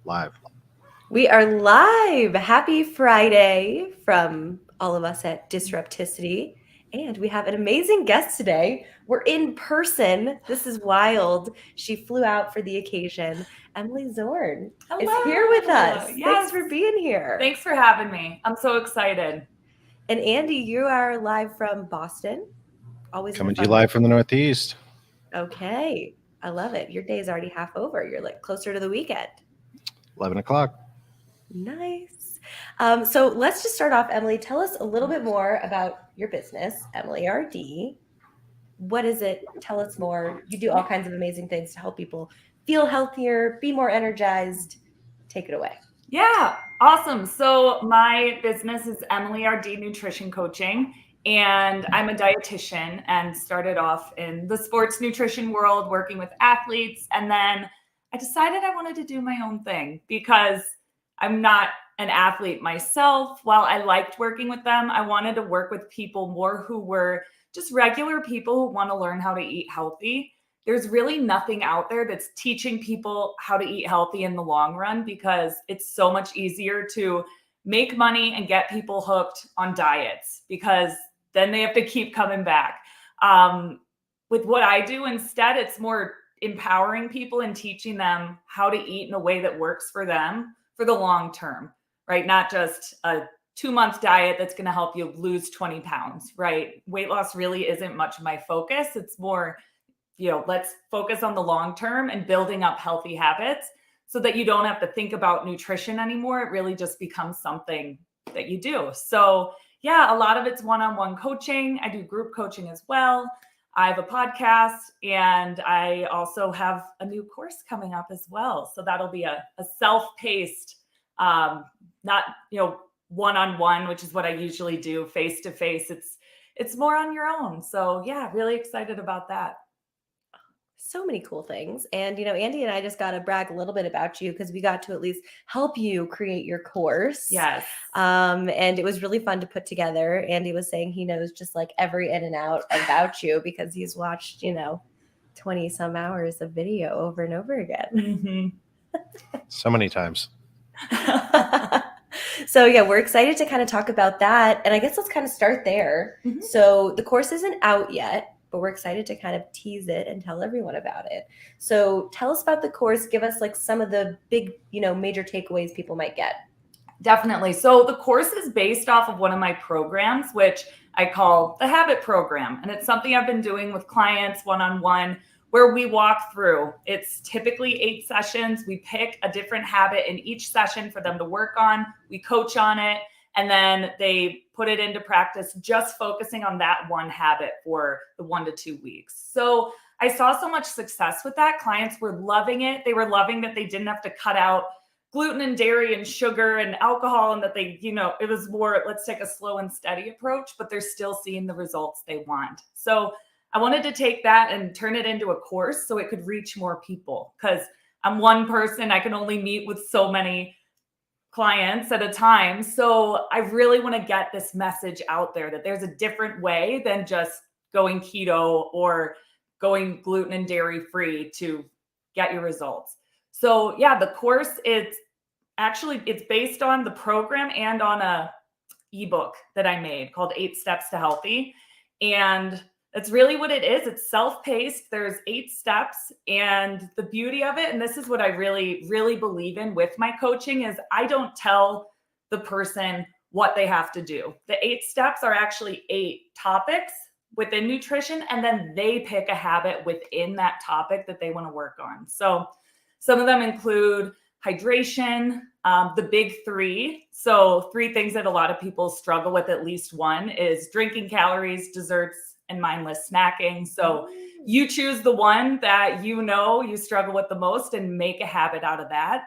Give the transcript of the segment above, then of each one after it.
Live. We are live. Happy Friday from all of us at Disrupticity. And we have an amazing guest today. We're in person. This is wild. She flew out for the occasion. Emily Zorn is here with Hello. us. Thanks Yes. for being here. Thanks for having me. I'm so excited. And Andy, you are live from Boston. Always a Coming to you fun. live from the Northeast. Okay. I love it. Your day's already half over. You're like closer to the weekend. 11 o'clock. Nice. So let's just start off, Emily. Tell us a little bit more about your business, Emily RD. What is it? Tell us more. You do all kinds of amazing things to help people feel healthier, be more energized. Take it away. Yeah, awesome. So my business is Emily RD Nutrition Coaching, and I'm a dietitian and started off in the sports nutrition world working with athletes. And then I decided I wanted to do my own thing because I'm not an athlete myself. While I liked working with them, I wanted to work with people more who were just regular people who want to learn how to eat healthy. There's really nothing out there that's teaching people how to eat healthy in the long run because it's so much easier to make money and get people hooked on diets because then they have to keep coming back. With what I do instead, it's more empowering people and teaching them how to eat in a way that works for them for the long term, right? Not just a 2-month diet that's going to help you lose 20 pounds, right? Weight loss really isn't much of my focus. It's more, let's focus on the long term and building up healthy habits so that you don't have to think about nutrition anymore. It really just becomes something that you do. So, yeah, a lot of it's one-on-one coaching. I do group coaching as well. I have a podcast and I also have a new course coming up as well. So that'll be a self-paced, not, one-on-one, which is what I usually do face-to-face. It's more on your own. So yeah, really excited about that. So many cool things. And, Andy and I just got to brag a little bit about you because we got to at least help you create your course. Yes. And it was really fun to put together. Andy was saying he knows just like every in and out about you because he's watched, 20 some hours of video over and over again. So many times. So yeah, we're excited to kind of talk about that. And I guess let's kind of start there. Mhm. So the course isn't out yet, but we're excited to kind of tease it and tell everyone about it. So tell us about the course. Give us like some of the big, major takeaways people might get. Definitely. So the course is based off of one of my programs, which I call the Habit Program. And it's something I've been doing with clients one-on-one where we walk through. It's typically 8 sessions. We pick a different habit in each session for them to work on. We coach on it, and then they put it into practice, just focusing on that one habit for the 1 to 2 weeks. So I saw so much success with that. Clients were loving it. They were loving that they didn't have to cut out gluten and dairy and sugar and alcohol, and that they, it was more, let's take a slow and steady approach, but they're still seeing the results they want. So I wanted to take that and turn it into a course so it could reach more people, because I'm one person. I can only meet with so many clients at a time. So I really want to get this message out there that there's a different way than just going keto or going gluten and dairy free to get your results. So yeah, the course, it's based on the program and on a ebook that I made called 8 Steps to Healthy. And that's really what it is. It's self-paced. There's 8 steps. And the beauty of it, and this is what I really, really believe in with my coaching, is I don't tell the person what they have to do. The 8 steps are actually 8 topics within nutrition, and then they pick a habit within that topic that they want to work on. So some of them include hydration, the big 3. So 3 things that a lot of people struggle with, at least one, is drinking calories, desserts, and mindless snacking. So you choose the one that you struggle with the most and make a habit out of that.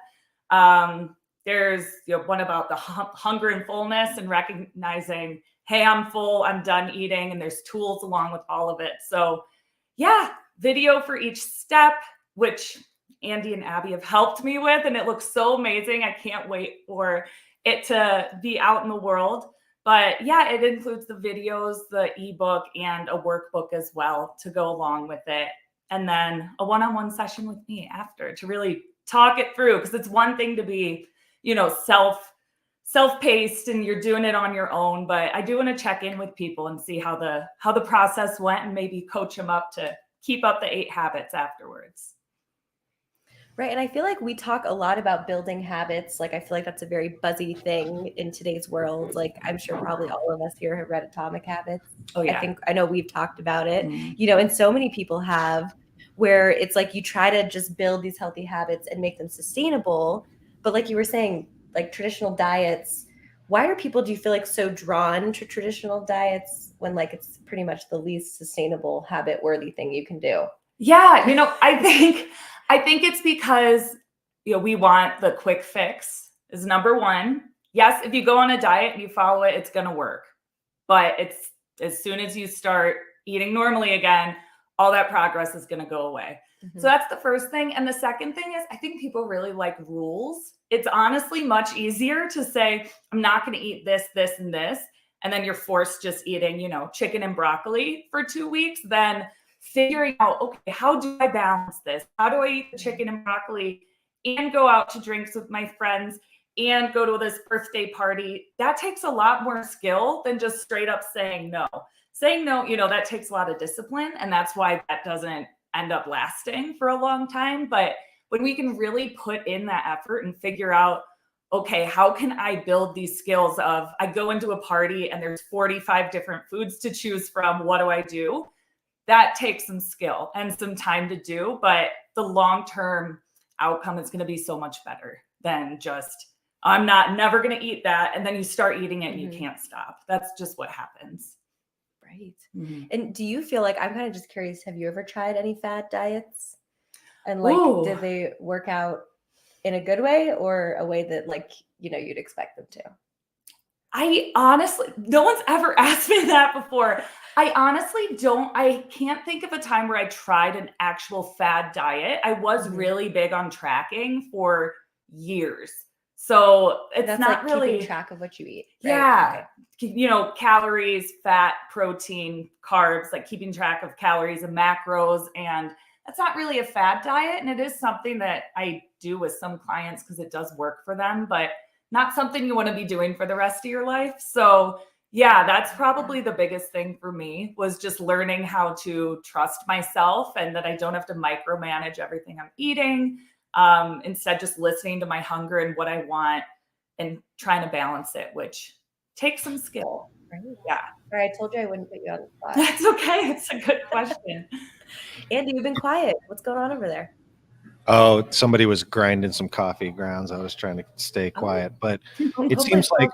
There's one about the hunger and fullness and recognizing, hey, I'm full, I'm done eating, and there's tools along with all of it. So yeah, video for each step, which Andy and Abby have helped me with, and it looks so amazing. I can't wait for it to be out in the world. But yeah, it includes the videos, the ebook, and a workbook as well to go along with it. And then a one-on-one session with me after to really talk it through, because it's one thing to be, self-paced and you're doing it on your own, but I do want to check in with people and see how the process went and maybe coach them up to keep up the 8 habits afterwards. Right. And I feel like we talk a lot about building habits. Like, I feel like that's a very buzzy thing in today's world. Like, I'm sure probably all of us here have read Atomic Habits. Oh, yeah. I know we've talked about it, Mhm. And so many people have, where it's like you try to just build these healthy habits and make them sustainable. But like you were saying, like traditional diets, why are people, do you feel like, so drawn to traditional diets when like it's pretty much the least sustainable habit worthy thing you can do? Yeah, I think it's because we want the quick fix is number one. Yes, if you go on a diet and you follow it, it's going to work. But it's as soon as you start eating normally again, all that progress is going to go away. Mm-hmm. So that's the first thing. And the second thing is I think people really like rules. It's honestly much easier to say, I'm not going to eat this, this, and this. And then you're forced just eating, chicken and broccoli for 2 weeks, than figuring out, okay, how do I balance this? How do I eat the chicken and broccoli and go out to drinks with my friends and go to this birthday party? That takes a lot more skill than just straight up saying no. Saying no, that takes a lot of discipline. And that's why that doesn't end up lasting for a long time. But when we can really put in that effort and figure out, okay, how can I build these skills of, I go into a party and there's 45 different foods to choose from. What do I do? That takes some skill and some time to do, but the long-term outcome is going to be so much better than just, I'm never going to eat that. And then you start eating it and you can't stop. That's just what happens. Right. Mm-hmm. And do you feel like, I'm kind of just curious, have you ever tried any fad diets? And like, Ooh. Did they work out in a good way or a way that like, you'd expect them to? I honestly, no one's ever asked me that before. I can't think of a time where I tried an actual fad diet. I was really big on tracking for years. So it's not like really keeping track of what you eat. Right? Yeah. Okay. Calories, fat, protein, carbs, like keeping track of calories and macros. And that's not really a fad diet. And it is something that I do with some clients because it does work for them, but not something you want to be doing for the rest of your life. So yeah, that's probably the biggest thing for me, was just learning how to trust myself and that I don't have to micromanage everything I'm eating. Instead, just listening to my hunger and what I want and trying to balance it, which takes some skill. Right. Yeah. All right, I told you I wouldn't put you on the spot. That's okay. It's a good question. Andy, you've been quiet. What's going on over there? Oh, somebody was grinding some coffee grounds. I was trying to stay quiet, but it seems like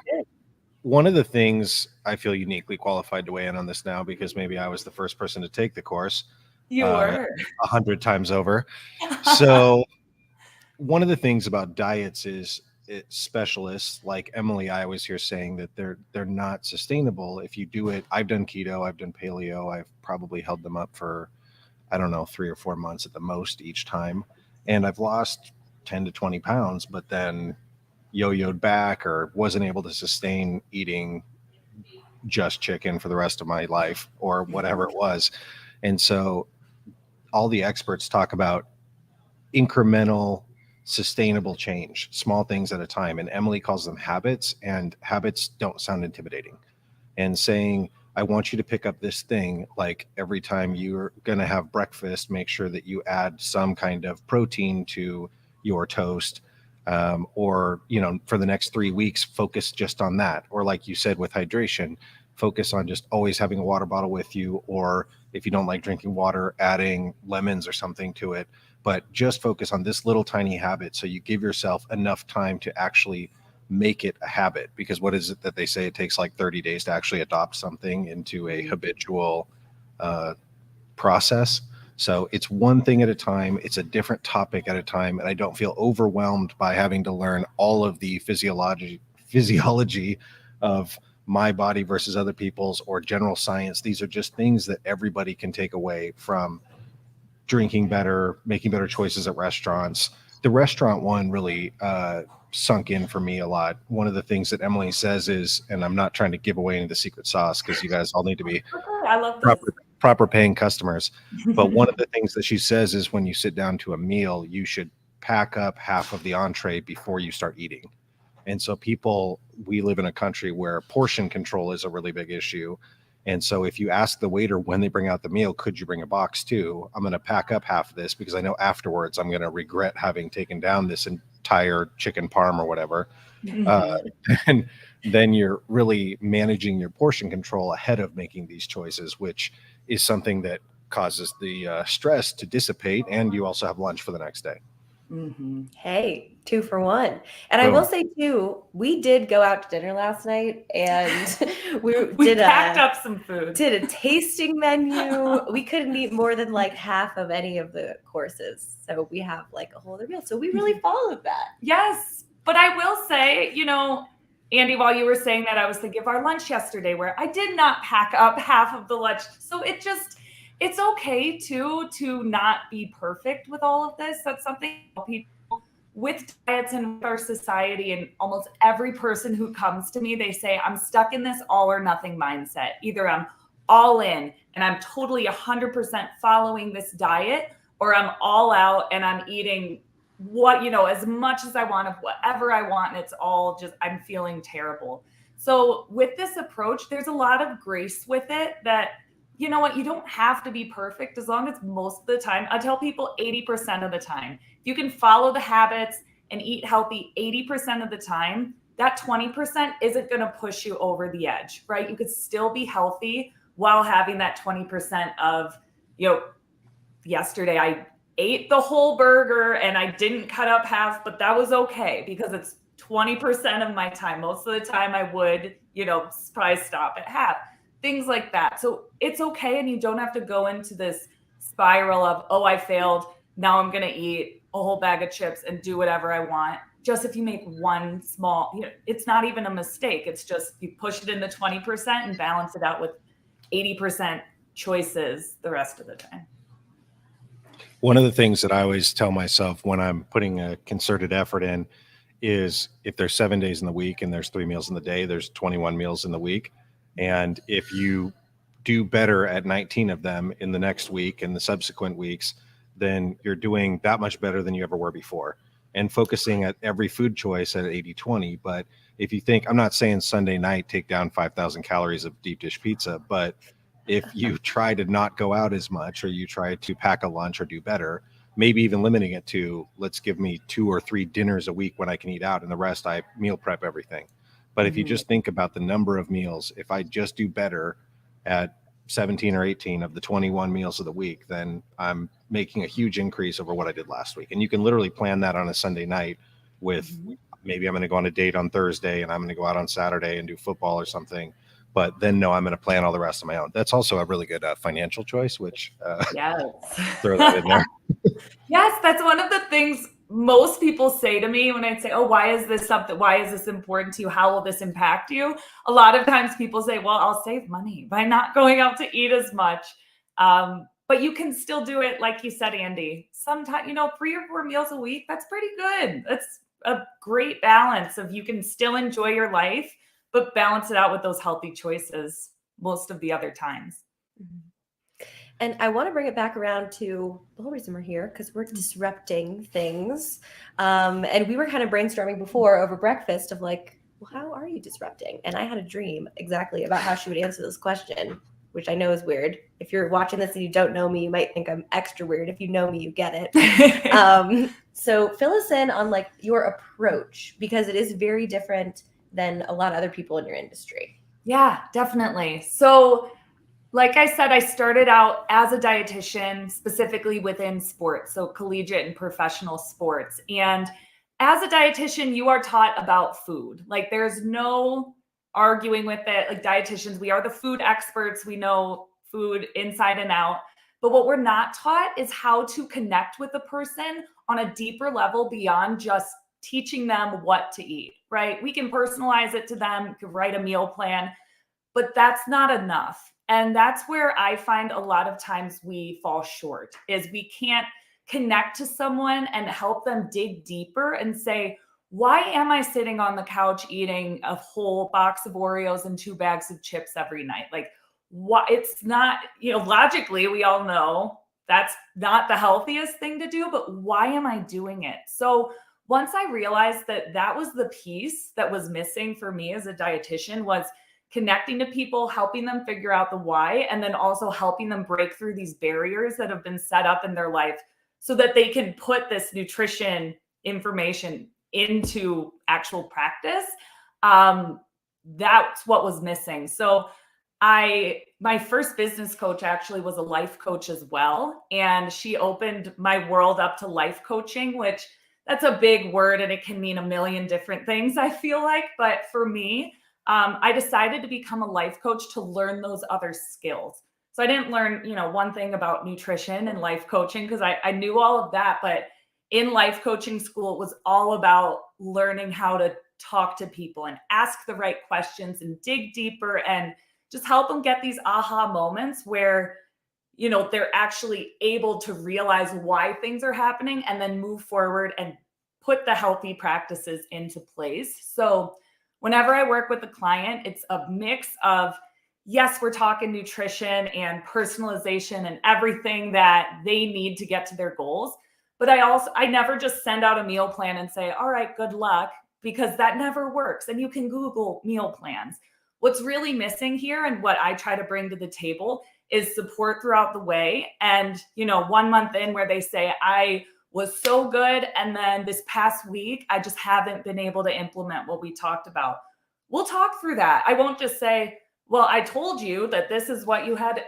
one of the things I feel uniquely qualified to weigh in on this now, because maybe I was the first person to take the course. You were 100 times over. So one of the things about diets is specialists like Emily, I always hear saying that they're not sustainable if you do it. I've done keto, I've done paleo, I've probably held them up for, I don't know, 3 or 4 months at the most each time. And I've lost 10 to 20 pounds, but then yo-yoed back or wasn't able to sustain eating just chicken for the rest of my life or whatever it was. And so all the experts talk about incremental, sustainable change, small things at a time. And Emily calls them habits, and habits don't sound intimidating. And saying, I want you to pick up this thing, like every time you're going to have breakfast, make sure that you add some kind of protein to your toast. Or, for the next 3 weeks, focus just on that. Or like you said, with hydration, focus on just always having a water bottle with you. Or if you don't like drinking water, adding lemons or something to it. But just focus on this little tiny habit so you give yourself enough time to actually make it a habit. Because what is it that they say? It takes like 30 days to actually adopt something into a habitual process. So it's one thing at a time. It's a different topic at a time. And I don't feel overwhelmed by having to learn all of the physiology of my body versus other people's or general science. These are just things that everybody can take away from drinking better, making better choices at restaurants. The restaurant one really sunk in for me a lot. One of the things that Emily says is, and I'm not trying to give away any of the secret sauce because you guys all need to be I love proper paying customers. But one of the things that she says is when you sit down to a meal, you should pack up half of the entree before you start eating. And so we live in a country where portion control is a really big issue. And so if you ask the waiter when they bring out the meal, could you bring a box too? I'm going to pack up half of this because I know afterwards I'm going to regret having taken down this entire chicken parm or whatever. And then you're really managing your portion control ahead of making these choices, which is something that causes the stress to dissipate. And you also have lunch for the next day. Hey, 2 for 1. And Boom. I will say too, we did go out to dinner last night, and we packed up some food. Did a tasting menu. We couldn't eat more than like half of any of the courses, so we have like a whole other meal. So we really followed that. Yes, but I will say, Andy, while you were saying that, I was thinking of our lunch yesterday where I did not pack up half of the lunch. So it's okay to not be perfect with all of this. That's something people with diets and with our society, and almost every person who comes to me, they say, I'm stuck in this all or nothing mindset. Either I'm all in and I'm totally 100% following this diet, or I'm all out and I'm eating as much as I want of whatever I want. And it's all just, I'm feeling terrible. So with this approach, there's a lot of grace with it that, you know what, you don't have to be perfect as long as most of the time, I tell people 80% of the time, if you can follow the habits and eat healthy 80% of the time, that 20% isn't going to push you over the edge, right? You could still be healthy while having that 20% of, yesterday I ate the whole burger and I didn't cut up half, but that was okay because it's 20% of my time. Most of the time I would, probably stop at half. Things like that. So it's okay. And you don't have to go into this spiral of, oh, I failed. Now I'm going to eat a whole bag of chips and do whatever I want. Just if you make one small, it's not even a mistake. It's just you push it into 20% and balance it out with 80% choices the rest of the time. One of the things that I always tell myself when I'm putting a concerted effort in is if there's 7 days in the week and there's 3 meals in the day, there's 21 meals in the week. And if you do better at 19 of them in the next week and the subsequent weeks, then you're doing that much better than you ever were before. And focusing at every food choice at 80-20. But if you think, I'm not saying Sunday night take down 5,000 calories of deep dish pizza, but if you try to not go out as much, or you try to pack a lunch or do better, maybe even limiting it to, let's give me 2 or 3 dinners a week when I can eat out, and the rest I meal prep everything. But if you just think about the number of meals, if I just do better at 17 or 18 of the 21 meals of the week, then I'm making a huge increase over what I did last week. And you can literally plan that on a Sunday night with maybe I'm going to go on a date on Thursday and I'm going to go out on Saturday and do football or something. But then I'm going to plan all the rest on my own. That's also a really good financial choice, which yes. Throw that in there. Yes, that's one of the things most people say to me when I say, oh, why is this something? Why is this important to you? How will this impact you? A lot of times people say, well, I'll save money by not going out to eat as much. But you can still do it. Like you said, Andy, sometimes, 3 or 4 meals a week, that's pretty good. That's a great balance of you can still enjoy your life, but balance it out with those healthy choices most of the other times. And I want to bring it back around to the whole reason we're here, because we're disrupting things. And we were kind of brainstorming before over breakfast of like, well, how are you disrupting? And I had a dream exactly about how she would answer this question, which I know is weird. If you're watching this and you don't know me, you might think I'm extra weird. If you know me, you get it. So fill us in on like your approach, because it is very different than a lot of other people in your industry. Yeah, definitely. So like I said, I started out as a dietitian specifically within sports, so collegiate and professional sports. And as a dietitian, you are taught about food. Like there's no arguing with it. Like dietitians, we are the food experts. We know food inside and out. But what we're not taught is how to connect with a person on a deeper level beyond just teaching them what to eat, right? We can personalize it to them, could write a meal plan, but that's not enough. And that's where I find a lot of times we fall short, is we can't connect to someone and help them dig deeper and say, why am I sitting on the couch eating a whole box of Oreos and 2 bags of chips every night? Like, what? It's not, logically, we all know that's not the healthiest thing to do, but why am I doing it? So once I realized that that was the piece that was missing for me as a dietitian, was connecting to people, helping them figure out the why, and then also helping them break through these barriers that have been set up in their life so that they can put this nutrition information into actual practice. That's what was missing. So my first business coach actually was a life coach as well. And she opened my world up to life coaching, which that's a big word and it can mean a million different things, I feel like. But for me, I decided to become a life coach to learn those other skills. So I didn't learn, one thing about nutrition and life coaching because I knew all of that. But in life coaching school, it was all about learning how to talk to people and ask the right questions and dig deeper and just help them get these aha moments where, they're actually able to realize why things are happening and then move forward and put the healthy practices into place. So whenever I work with a client, it's a mix of, yes, we're talking nutrition and personalization and everything that they need to get to their goals. But I never just send out a meal plan and say, all right, good luck, because that never works. And you can Google meal plans. What's really missing here and what I try to bring to the table is support throughout the way. And, 1 month in where they say, I was so good, and then this past week, I just haven't been able to implement what we talked about. We'll talk through that. I won't just say, well, I told you that this is what you had.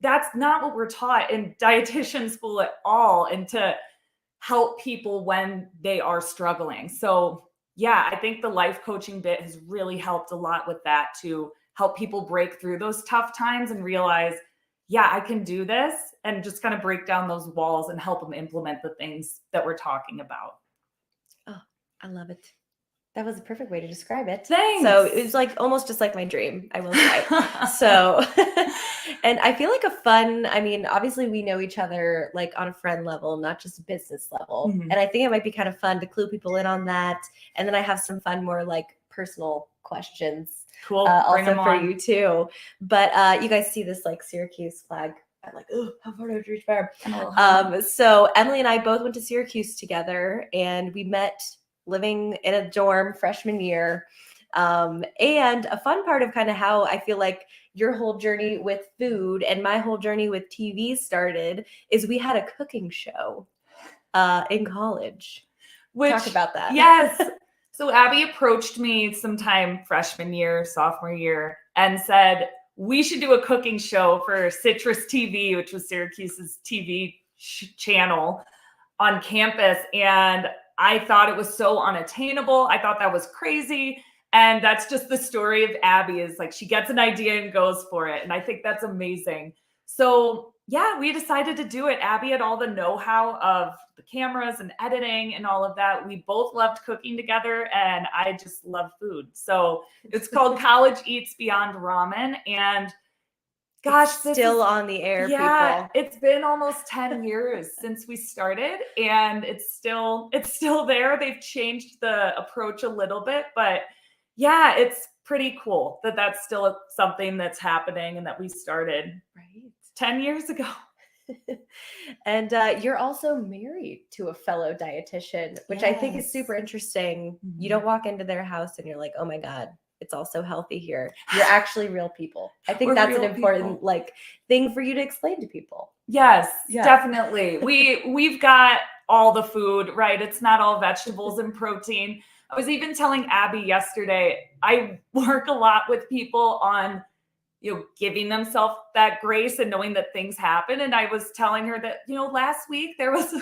That's not what we're taught in dietitian school at all, and to help people when they are struggling. So yeah, I think the life coaching bit has really helped a lot with that, to help people break through those tough times and realize, yeah, I can do this, and just kind of break down those walls and help them implement the things that we're talking about. Oh, I love it. That was a perfect way to describe it. Thanks. So it was like almost just like my dream, I will say. So, and I feel like obviously we know each other like on a friend level, not just business level. Mhm. And I think it might be kind of fun to clue people in on that. And then I have some fun, more like personal questions. Cool. Bring Also them for on. you too. But you guys see this like Syracuse flag. I'm like, oh, how far do I have to reach far? So Emily and I both went to Syracuse together, and we met living in a dorm freshman year. And a fun part of kind of how I feel like your whole journey with food and my whole journey with TV started is we had a cooking show in college. Talk about that. Yes. So Abby approached me sometime freshman year, sophomore year, and said, we should do a cooking show for Citrus TV, which was Syracuse's TV channel on campus. And I thought it was so unattainable. I thought that was crazy. And that's just the story of Abby, is like she gets an idea and goes for it. And I think that's amazing. So yeah, we decided to do it. Abby had all the know-how of the cameras and editing and all of that. We both loved cooking together, and I just love food. So it's called College Eats Beyond Ramen. And gosh, it's still on the air, yeah, people. it's been almost 10 years since we started, and it's still there. They've changed the approach a little bit, but yeah, it's pretty cool that that's still something that's happening and that we started 10 years ago. And you're also married to a fellow dietitian, which I think is super interesting. Mm-hmm. You don't walk into their house and you're like, oh my God, it's all so healthy here. You're actually real people. I think that's an important thing for you to explain to people. Yes, definitely. We've got all the food, right? It's not all vegetables and protein. I was even telling Abby yesterday, I work a lot with people on, giving themselves that grace and knowing that things happen. And I was telling her that, last week there was a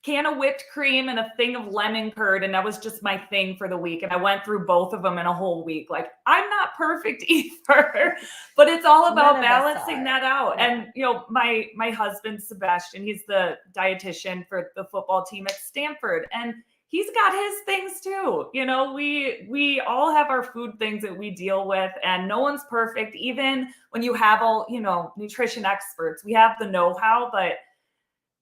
can of whipped cream and a thing of lemon curd, and that was just my thing for the week. And I went through both of them in a whole week. Like, I'm not perfect either, but it's all about balancing that out. Yeah. And, my husband, Sebastian, he's the dietitian for the football team at Stanford, and he's got his things too. We all have our food things that we deal with, and no one's perfect. Even when you have all, nutrition experts, we have the know-how, but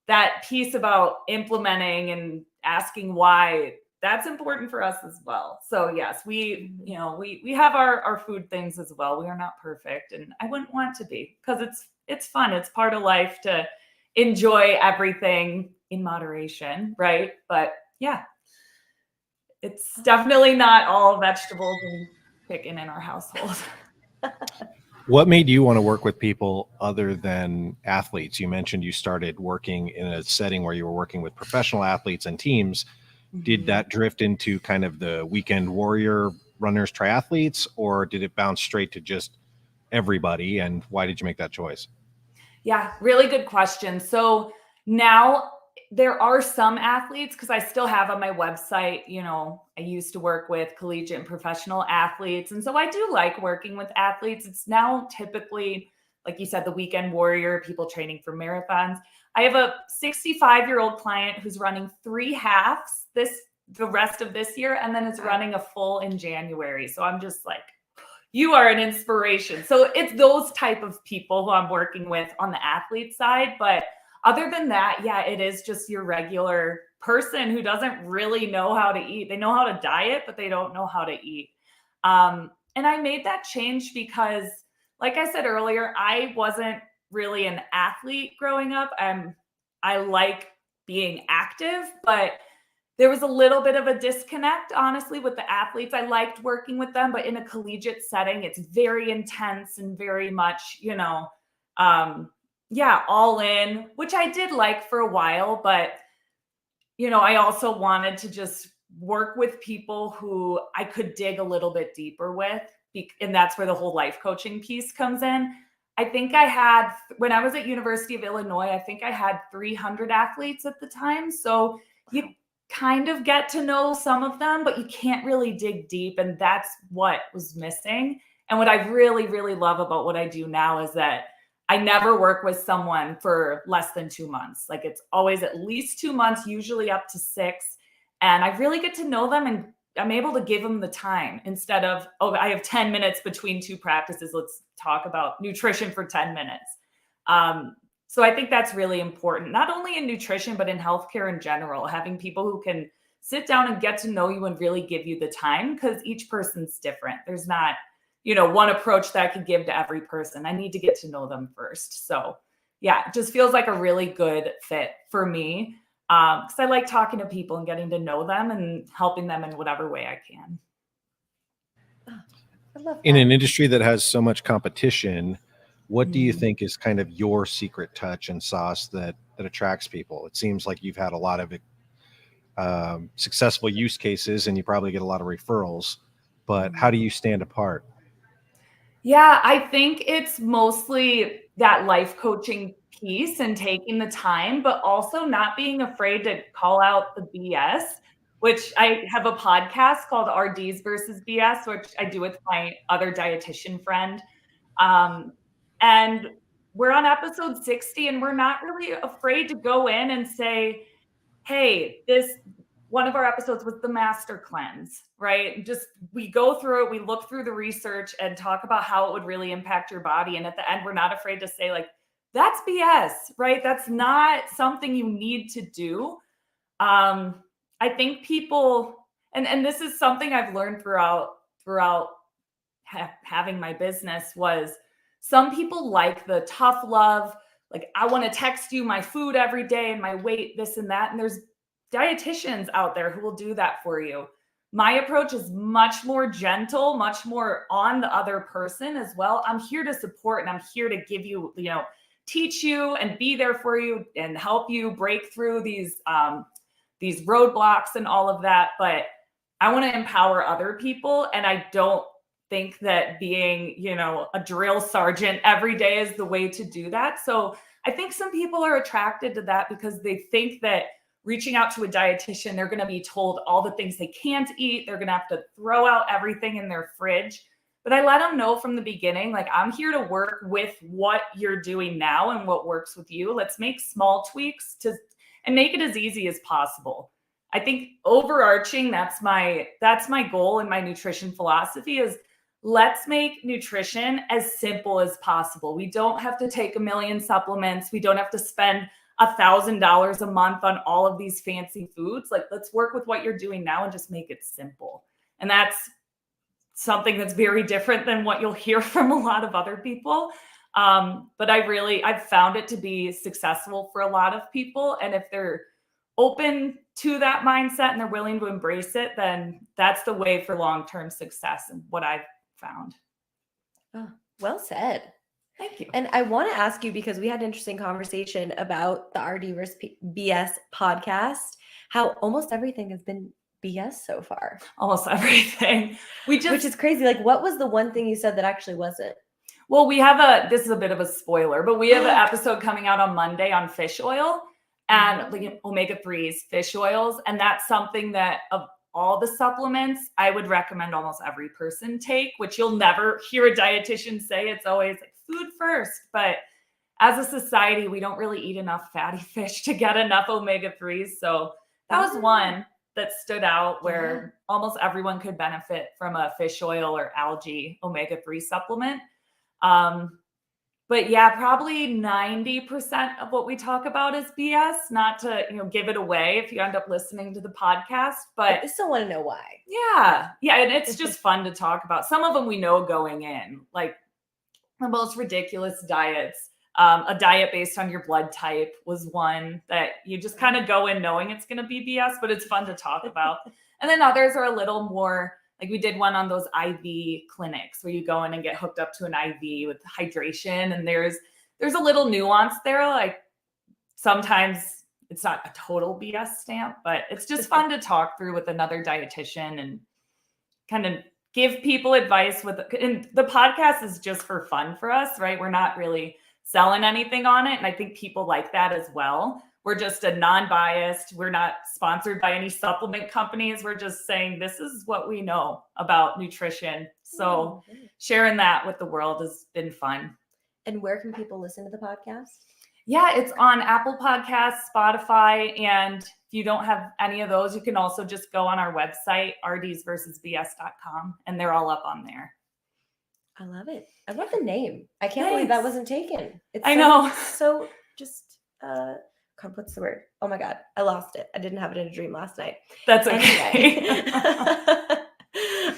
that piece about implementing and asking why, that's important for us as well. So yes, we have our food things as well. We are not perfect, and I wouldn't want to be, because it's fun. It's part of life to enjoy everything in moderation, right? But yeah, it's definitely not all vegetables and chicken in our household. What made you want to work with people other than athletes? You mentioned you started working in a setting where you were working with professional athletes and teams. Did that drift into kind of the weekend warrior runners, triathletes, or did it bounce straight to just everybody? And why did you make that choice? Yeah, really good question. So now there are some athletes, because I still have on my website, I used to work with collegiate and professional athletes. And so I do like working with athletes. It's now typically, like you said, the weekend warrior, people training for marathons. I have a 65-year-old client who's running 3 halves the rest of this year, and then is running a full in January. So I'm just like, you are an inspiration. So it's those type of people who I'm working with on the athlete side. But other than that, yeah, it is just your regular person who doesn't really know how to eat. They know how to diet, but they don't know how to eat. And I made that change because, like I said earlier, I wasn't really an athlete growing up. I like being active, but there was a little bit of a disconnect, honestly, with the athletes. I liked working with them, but in a collegiate setting, it's very intense and very much, all in, which I did like for a while. But, I also wanted to just work with people who I could dig a little bit deeper with. And that's where the whole life coaching piece comes in. I think when I was at University of Illinois, I think I had 300 athletes at the time. So you kind of get to know some of them, but you can't really dig deep. And that's what was missing. And what I really, really love about what I do now is that I never work with someone for less than 2 months. Like, it's always at least 2 months, usually up to 6. And I really get to know them, and I'm able to give them the time instead of, I have 10 minutes between 2 practices. Let's talk about nutrition for 10 minutes. So I think that's really important, not only in nutrition, but in healthcare in general, having people who can sit down and get to know you and really give you the time, because each person's different. There's not, one approach that I could give to every person. I need to get to know them first. So yeah, it just feels like a really good fit for me, because I like talking to people and getting to know them and helping them in whatever way I can. I love that. In an industry that has so much competition, what do you think is kind of your secret touch and sauce that attracts people? It seems like you've had a lot of successful use cases, and you probably get a lot of referrals, but how do you stand apart? Yeah, I think it's mostly that life coaching piece and taking the time, but also not being afraid to call out the BS, which I have a podcast called RDs versus BS, which I do with my other dietitian friend. And we're on episode 60, and we're not really afraid to go in and say, hey, one of our episodes was the master cleanse, right? Just, we go through it, we look through the research and talk about how it would really impact your body. And at the end, we're not afraid to say, like, that's BS, right? That's not something you need to do. I think people, and this is something I've learned throughout having my business, was some people like the tough love. Like, I want to text you my food every day and my weight, this and that. And there's dietitians out there who will do that for you. My approach is much more gentle, much more on the other person as well. I'm here to support, and I'm here to give you, teach you and be there for you and help you break through these roadblocks and all of that. But I want to empower other people. And I don't think that being, a drill sergeant every day is the way to do that. So I think some people are attracted to that because they think that reaching out to a dietitian, they're going to be told all the things they can't eat. They're going to have to throw out everything in their fridge. But I let them know from the beginning, like, I'm here to work with what you're doing now and what works with you. Let's make small tweaks and make it as easy as possible. I think overarching, that's my goal in my nutrition philosophy, is let's make nutrition as simple as possible. We don't have to take 1 million supplements. We don't have to spend $1,000 a month on all of these fancy foods. Like, let's work with what you're doing now and just make it simple. And that's something that's very different than what you'll hear from a lot of other people. But I've found it to be successful for a lot of people. And if they're open to that mindset and they're willing to embrace it, then that's the way for long-term success and what I've found. Oh, well said. Thank you. And I want to ask you, because we had an interesting conversation about the RD versus BS podcast, how almost everything has been BS so far. Almost everything. Which is crazy. Like, what was the one thing you said that actually wasn't? Well, this is a bit of a spoiler, but we have an episode coming out on Monday on fish oil and like omega-3s, fish oils. And that's something that of all the supplements, I would recommend almost every person take, which you'll never hear a dietitian say. It's always like food first. But as a society, we don't really eat enough fatty fish to get enough omega-3s. So that was one that stood out where almost everyone could benefit from a fish oil or algae omega-3 supplement. But yeah, probably 90% of what we talk about is BS, not to, give it away if you end up listening to the podcast, but I still want to know why. Yeah. And it's just fun to talk about. Some of them we know going in, like the most ridiculous diets. A diet based on your blood type was one that you just kind of go in knowing it's going to be BS, but it's fun to talk about. And then others are a little more, like we did one on those IV clinics where you go in and get hooked up to an IV with hydration. And there's a little nuance there. Like sometimes it's not a total BS stamp, but it's just fun to talk through with another dietitian and kind of give people advice and the podcast is just for fun for us, right? We're not really selling anything on it. And I think people like that as well. We're just a non-biased. We're not sponsored by any supplement companies. We're just saying this is what we know about nutrition. So sharing that with the world has been fun. And where can people listen to the podcast? Yeah, it's on Apple Podcasts, Spotify. And if you don't have any of those, you can also just go on our website, rdsversusbs.com, and they're all up on there. I love it. I love the name. I can't believe that wasn't taken. I know. So just, what's the word? Oh my God, I lost it. I didn't have it in a dream last night. That's okay. Anyway.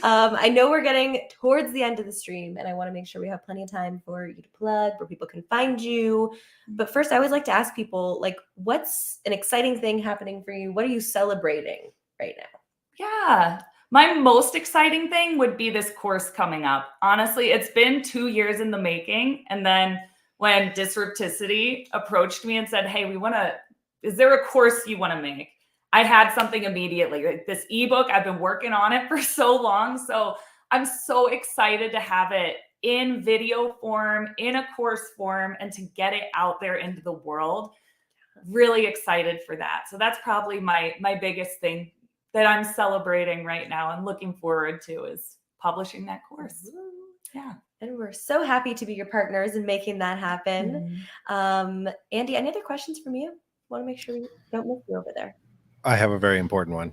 I know we're getting towards the end of the stream, and I want to make sure we have plenty of time for you to plug, where people can find you. But first, I always like to ask people, like, what's an exciting thing happening for you? What are you celebrating right now? Yeah. My most exciting thing would be this course coming up. Honestly, it's been 2 years in the making. And then when Disrupticity approached me and said, hey, is there a course you want to make? I had something immediately, like this ebook. I've been working on it for so long. So I'm so excited to have it in video form, in a course form, and to get it out there into the world. Really excited for that. So that's probably my biggest thing that I'm celebrating right now and looking forward to is publishing that course. Yeah. And we're so happy to be your partners in making that happen. Andy, any other questions from you? Want to make sure we don't miss you over there. I have a very important one.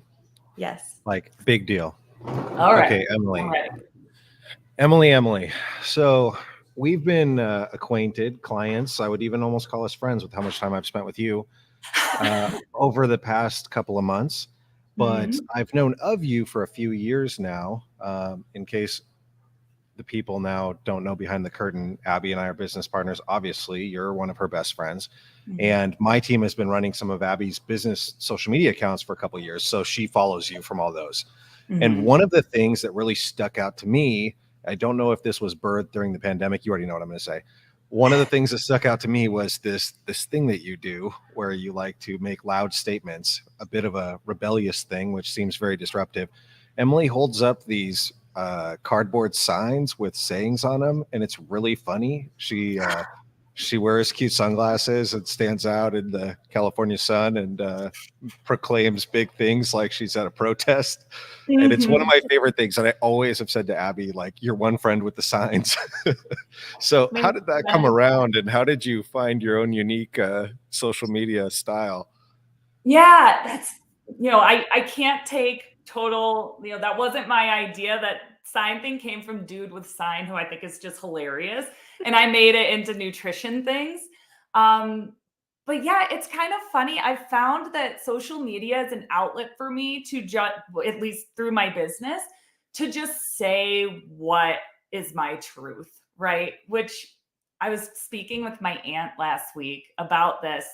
Yes. Like, big deal. All right. Okay, Emily. All right. Emily. So we've been acquainted, clients. I would even almost call us friends with how much time I've spent with you over the past couple of months. But I've known of you for a few years now. In case the people now don't know behind the curtain, Abby and I are business partners. Obviously, you're one of her best friends. And my team has been running some of Abby's business social media accounts for a couple of years. So she follows you from all those. And one of the things that really stuck out to me, I don't know if this was birthed during the pandemic. You already know what I'm going to say. One of the things that stuck out to me was this thing that you do where you like to make loud statements, a bit of a rebellious thing, which seems very disruptive. Emily holds up these cardboard signs with sayings on them, and it's really funny. She wears cute sunglasses and stands out in the California sun and proclaims big things like she's at a protest. And it's one of my favorite things. And I always have said to Abby, like, you're one friend with the signs. So how did that come around? And how did you find your own unique social media style? Yeah, that's, I can't take total, that wasn't my idea. That sign thing came from Dude with Sign, who I think is just hilarious. And I made it into nutrition things. But yeah, it's kind of funny. I've found that social media is an outlet for me to just, at least through my business, to just say what is my truth, right? Which I was speaking with my aunt last week about this,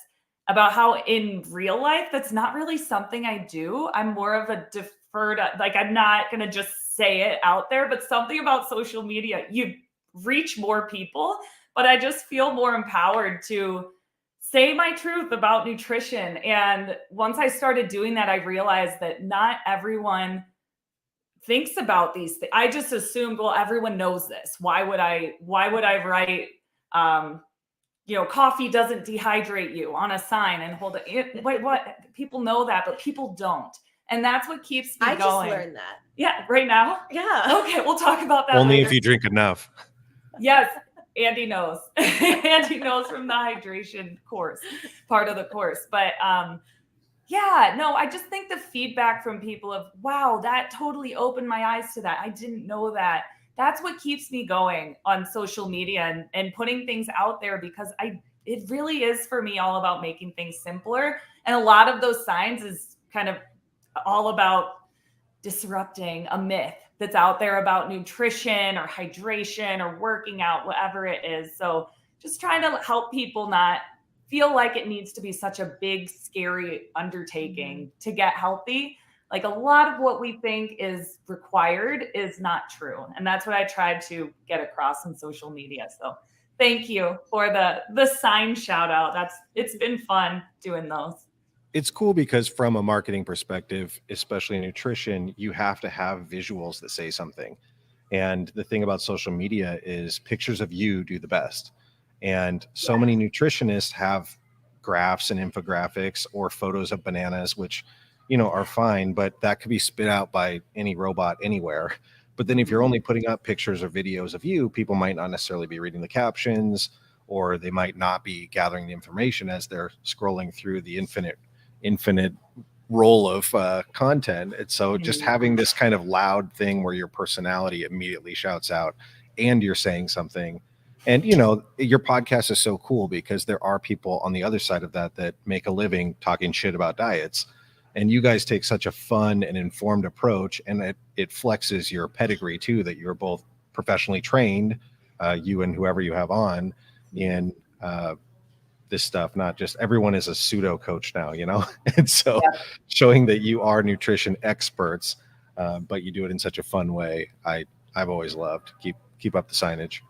about how in real life, that's not really something I do. I'm more of a deferred, like I'm not going to just say it out there, but something about social media, you reach more people, but I just feel more empowered to say my truth about nutrition. And once I started doing that, I realized that not everyone thinks about these things. I just assumed, well, everyone knows this. Why would I write, coffee doesn't dehydrate you on a sign and hold it? Wait, what? People know that, but people don't. And that's what keeps me I going. just learned that. Yeah, right now? Yeah. Okay, we'll talk about that Only later. if you drink enough. Yes, Andy knows. Andy knows from the hydration course, part of the course. But I just think the feedback from people of, wow, that totally opened my eyes to that. I didn't know that. That's what keeps me going on social media and putting things out there, because it really is for me all about making things simpler. And a lot of those signs is kind of all about disrupting a myth that's out there about nutrition or hydration or working out, whatever it is. So just trying to help people not feel like it needs to be such a big, scary undertaking to get healthy. Like a lot of what we think is required is not true. And that's what I tried to get across on social media. So thank you for the sign shout out. It's been fun doing those. It's cool because from a marketing perspective, especially in nutrition, you have to have visuals that say something. And the thing about social media is pictures of you do the best. And so many nutritionists have graphs and infographics or photos of bananas, which, are fine, but that could be spit out by any robot anywhere. But then if you're only putting up pictures or videos of you, people might not necessarily be reading the captions, or they might not be gathering the information as they're scrolling through the infinite roll of content. And so just having this kind of loud thing where your personality immediately shouts out and you're saying something. And, your podcast is so cool because there are people on the other side of that make a living talking shit about diets. And you guys take such a fun and informed approach, and it flexes your pedigree too, that you're both professionally trained, you and whoever you have on, in this stuff. Not just everyone is a pseudo coach now, and so showing that you are nutrition experts, but you do it in such a fun way. I've always loved. Keep up the signage.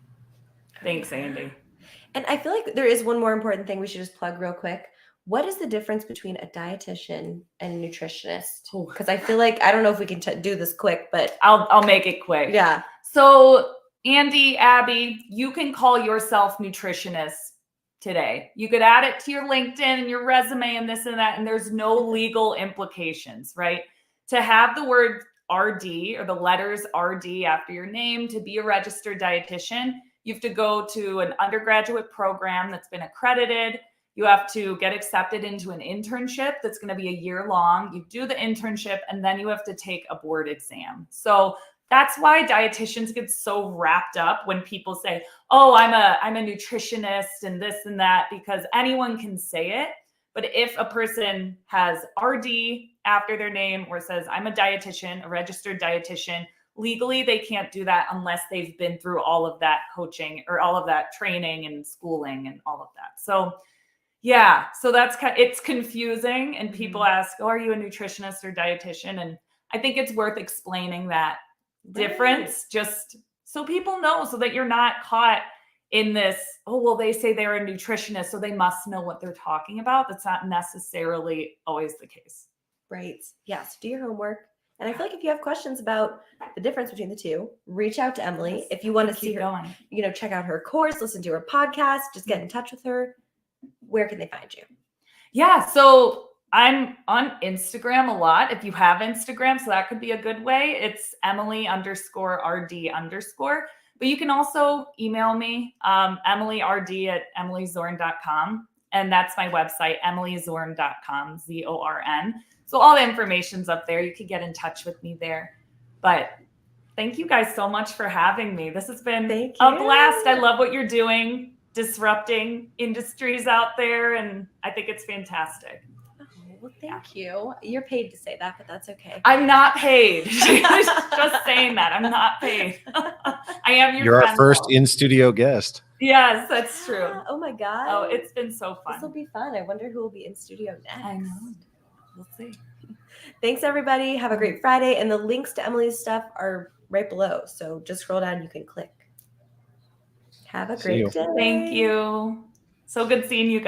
Thanks, Andy. And I feel like there is one more important thing we should just plug real quick. What is the difference between a dietitian and a nutritionist? Because I feel like, I don't know if we can do this quick, but I'll make it quick. Yeah. So Andy, Abby, you can call yourself nutritionist today. You could add it to your LinkedIn and your resume and this and that, and there's no legal implications, right? To have the word RD or the letters RD after your name to be a registered dietitian, you have to go to an undergraduate program that's been accredited. You have to get accepted into an internship that's going to be a year long. You do the internship, and then you have to take a board exam. So that's why dietitians get so wrapped up when people say, oh, I'm a nutritionist and this and that, because anyone can say it. But if a person has RD after their name or says, I'm a dietitian, a registered dietitian, legally, they can't do that unless they've been through all of that coaching or all of that training and schooling and all of that. So yeah, so it's confusing, and people ask, oh, are you a nutritionist or dietitian? And I think it's worth explaining that difference just so people know, so that you're not caught in this, oh, well, they say they're a nutritionist, so they must know what they're talking about. That's not necessarily always the case. Right. Yes. Do your homework. And I feel like if you have questions about the difference between the two, reach out to Emily. If you want to see her, going. Check out her course, listen to her podcast, just get in touch with her. Where can they find you? Yeah, so I'm on Instagram a lot. If you have Instagram, so that could be a good way. It's Emily_RD_. But you can also email me, EmilyRD@emilyzorn.com. And that's my website, emilyzorn.com, ZORN. So all the information's up there. You could get in touch with me there. But thank you guys so much for having me. This has been a blast. I love what you're doing, disrupting industries out there, and I think it's fantastic. Oh, well, thank you. You're paid to say that, but that's okay. I'm not paid. Just saying that. I'm not paid. I am your You're friend, our first though. in-studio guest. Yes, that's true. Oh my God. Oh, it's been so This will fun. be fun. I wonder who will be in studio next. I know. We'll see. Thanks, everybody. Have a great Friday. And the links to Emily's stuff are right below. So just scroll down. You can click. Have a See you. great day. Thank you. So good seeing you guys.